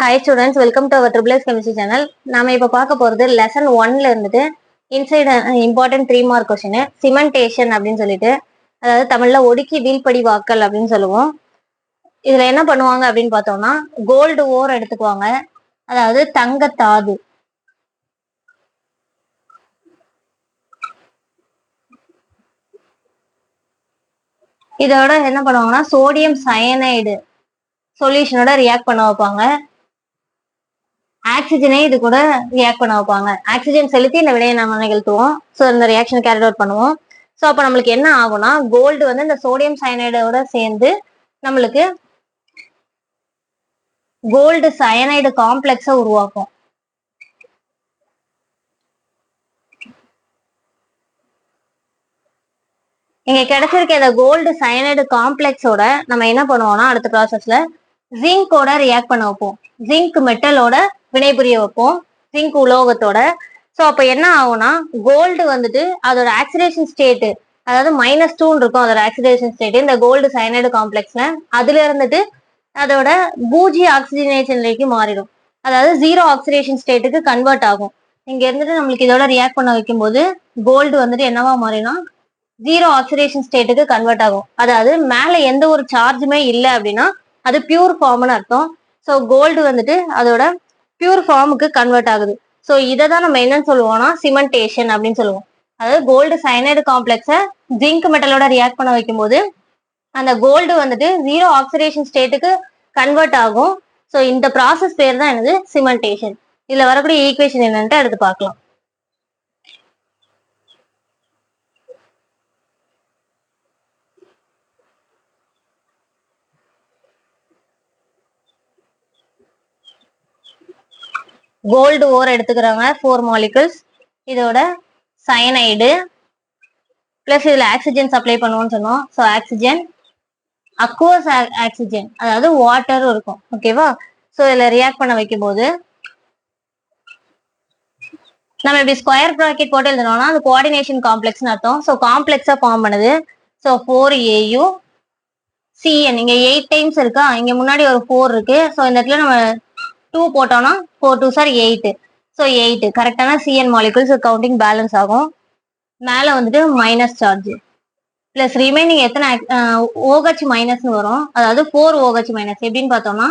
Hi students, welcome to our Triple Chemistry channel. நாம இப்ப பார்க்க போறது lesson 1ல இருந்துட்டு inside important 3 mark question cementation அப்படின்னு சொல்லிட்டு, அதாவது தமிழ்ல ஒடுக்கி வீழ்படிவாக்கல் அப்படின்னு சொல்லுவோம். இதுல என்ன பண்ணுவாங்க அப்படின்னு பார்த்தோம்னா கோல்டு ஓர் எடுத்துக்குவாங்க, அதாவது தங்கத்தாது. இதோட என்ன பண்ணுவாங்கன்னா சோடியம் சயனைடு சொல்யூஷனோட ரியாக்ட் பண்ண வைப்பாங்க. ஆக்சிஜனை இது கூட ரியாக்ட் பண்ண வைப்பாங்க. ஆக்சிஜன் செலுத்தி இந்த வினையை நம்ம நிகழ்த்துவோம். ஸோ இந்த ரியாக்ஷன் கேரி அவுட் பண்ணுவோம். ஸோ அப்போ நம்மளுக்கு என்ன ஆகும்னா கோல்டு வந்து இந்த சோடியம் சயனைடோட சேர்ந்து நம்மளுக்கு கோல்டு சயனைடு காம்ப்ளெக்ஸை உருவாக்கும். இங்க கிடைச்சிருக்க இந்த கோல்டு சயனைடு காம்ப்ளெக்ஸோட நம்ம என்ன பண்ணுவோம்னா அடுத்த ப்ராசஸ்ல ஜிங்கோட ரியாக்ட் பண்ண வைப்போம். ஜிங்க் மெட்டலோட வினைபுரிய வைப்போம், ஜிங்க் உலோகத்தோட. ஸோ அப்போ என்ன ஆகும்னா கோல்டு வந்துட்டு அதோட ஆக்சிடேஷன் ஸ்டேட்டு, அதாவது -2 இருக்கும் அதோட ஆக்சிடேஷன் ஸ்டேட் இந்த கோல்டு சயனைடு காம்ப்ளெக்ஸ்ல. அதுல இருந்துட்டு அதோட பூஜ்ஜிய ஆக்சிஜனேஷன் நிலைக்கு மாறிடும், அதாவது 0 ஆக்சிடேஷன் ஸ்டேட்டுக்கு கன்வெர்ட் ஆகும். இங்க இருந்துட்டு நம்மளுக்கு இதோட ரியாக்ட் பண்ண வைக்கும் போது கோல்டு வந்துட்டு என்னவா மாறினா 0 ஆக்சிடேஷன் ஸ்டேட்டுக்கு கன்வெர்ட் ஆகும். அதாவது மேல எந்த ஒரு சார்ஜுமே இல்லை அப்படின்னா அது பியூர் ஃபார்ம்னு அர்த்தம். ஸோ கோல்டு வந்துட்டு அதோட பியூர் ஃபார்முக்கு கன்வெர்ட் ஆகுது. ஸோ இதை தான் நம்ம என்னன்னு சொல்லுவோம்னா சிமெண்டேஷன் அப்படின்னு சொல்லுவோம். அதாவது கோல்டு சயனைடு காம்ப்ளெக்ஸை ஜிங்க் மெட்டலோட ரியாக்ட் பண்ண வைக்கும் போது அந்த கோல்டு வந்துட்டு 0 ஆக்சிடேஷன் ஸ்டேட்டுக்கு கன்வெர்ட் ஆகும். ஸோ இந்த ப்ராசஸ் பேர் தான் என்னது சிமெண்டேஷன். இதுல வரக்கூடிய ஈக்குவேஷன் என்னன்ட்டு அடுத்து பார்க்கலாம். கோல்டு ஓர் எடுத்துக்கிறாங்க 4 மாலிகுல்ஸ், இதோட சயனைடு பிளஸ் இதுல ஆக்சிஜன் சப்ளை பண்ணுவோம்னு சொன்னோம். ஸோ ஆக்சிஜன், அக்வஸ் ஆக்சிஜன் அதாவது வாட்டரும் இருக்கும், ஓகேவா. ஸோ இதுல ரியாக்ட் பண்ண வைக்கும் போது நம்ம இப்படி ஸ்கொயர் ப்ராக்கெட் போட்டு எழுதணும்னா அது கோஆர்டினேஷன் காம்ப்ளெக்ஸ்னு அர்த்தம். ஸோ காம்ப்ளெக்ஸா ஃபார்ம் பண்ணுது. ஸோ 4Au CN இங்க 8 டைம்ஸ் இருக்கா, இங்க முன்னாடி ஒரு 4 இருக்கு. ஸோ இந்த இடத்துல நம்ம 2 போட்டோம்னா 4 2 சார் 8. ஸோ 8 கரெக்டான சிஎன் மாலிகுல்ஸ் கவுண்டிங் பேலன்ஸ் ஆகும். மேல வந்துட்டு மைனஸ் சார்ஜ் பிளஸ் ரிமைனிங் எத்தனை OH மைனஸ்னு வரும், அதாவது 4 OH மைனஸ். எப்படின்னு பார்த்தோம்னா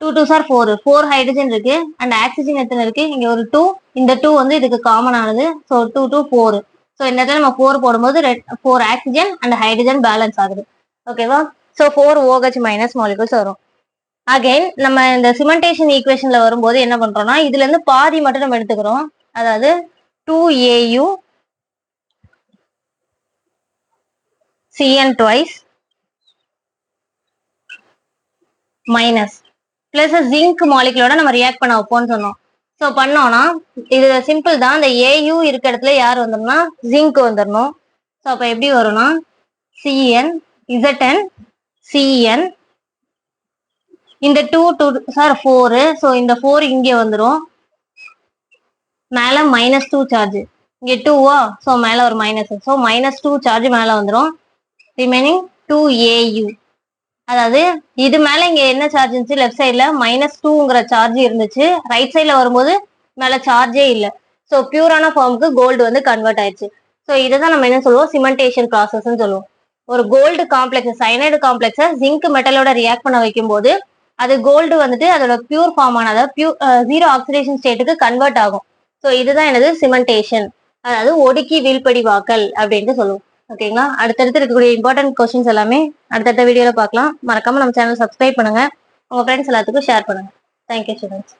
2 2 சார் 4 ஹைட்ரஜன் இருக்கு அண்ட் ஆக்சிஜன் எத்தனை இருக்கு, இங்க ஒரு 2, இந்த 2 வந்து இதுக்கு காமன் ஆனது. ஸோ 2 2 4. ஸோ இந்த இடத்துல நம்ம 4 போடும்போது 4 ஆக்சிஜன் அண்ட் ஹைட்ரஜன் பேலன்ஸ் ஆகுது, ஓகேவா. ஸோ 4 OH மைனஸ் மாலிகுல்ஸ் வரும். அகைன் நம்ம இந்த சிமெண்டேஷன் ஈக்குவேஷன்ல வரும்போது என்ன பண்றோம்னா இதுல இருந்து பாதி மட்டும் நம்ம எடுத்துக்கிறோம், அதாவது 2Au CN twice minus plus zinc மாலிகுலோட நம்ம ரியாக்ட் பண்ண வைப்போம்னு சொன்னோம். ஸோ பண்ணோம்னா இது சிம்பிள் தான், இந்த AU இருக்க இடத்துல யார் வந்துடணும்னா ஜிங்க் வந்துடணும். ஸோ அப்போ எப்படி வரும்னா CN ZN CN, இந்த 2 2 சார் 4. ஸோ இந்த 4 இங்கே வந்துடும், மேல -2 சார்ஜ், இங்கே 2வா. ஸோ மேல ஒரு மைனஸ், ஸோ -2 சார்ஜ் மேல வந்துடும். ரிமைனிங் 2Au, அதாவது இது மேல இங்க என்ன சார்ஜ் இருந்துச்சு, லெஃப்ட் சைட்ல -2ங்கிற சார்ஜ் இருந்துச்சு, ரைட் சைட்ல வரும்போது மேல சார்ஜே இல்லை. ஸோ பியூரான ஃபார்முக்கு கோல்டு வந்து கன்வெர்ட் ஆயிடுச்சு. ஸோ இதை தான் நம்ம என்ன சொல்லுவோம் சிமெண்டேஷன் ப்ராசஸ்ன்னு சொல்லுவோம். ஒரு கோல்டு காம்ப்ளெக்ஸ் சயனைடு காம்ப்ளெக்ஸை ஜிங்க் மெட்டலோட ரியாக்ட் பண்ண வைக்கும் போது அது கோல்டு வந்துட்டு அதோட பியூர் ஃபார்ம் ஆனது 0 ஆக்சிடேஷன் ஸ்டேட்டுக்கு கன்வெர்ட் ஆகும். ஸோ இதுதான் என்னது சிமெண்டேஷன், அதாவது ஒடுக்கி வீழ்படிவாக்கல் அப்படின்ட்டு சொல்லுவோம், ஓகேங்களா. அடுத்தடுத்து இருக்கக்கூடிய இம்பார்ட்டன்ட் கொஸ்டின்ஸ் எல்லாமே அடுத்தடுத்த வீடியோல பார்க்கலாம். மறக்காம நம்ம சேனல் சப்ஸ்கிரைப் பண்ணுங்க, உங்க ஃப்ரெண்ட்ஸ் எல்லாத்துக்கும் ஷேர் பண்ணுங்க. Thank you students.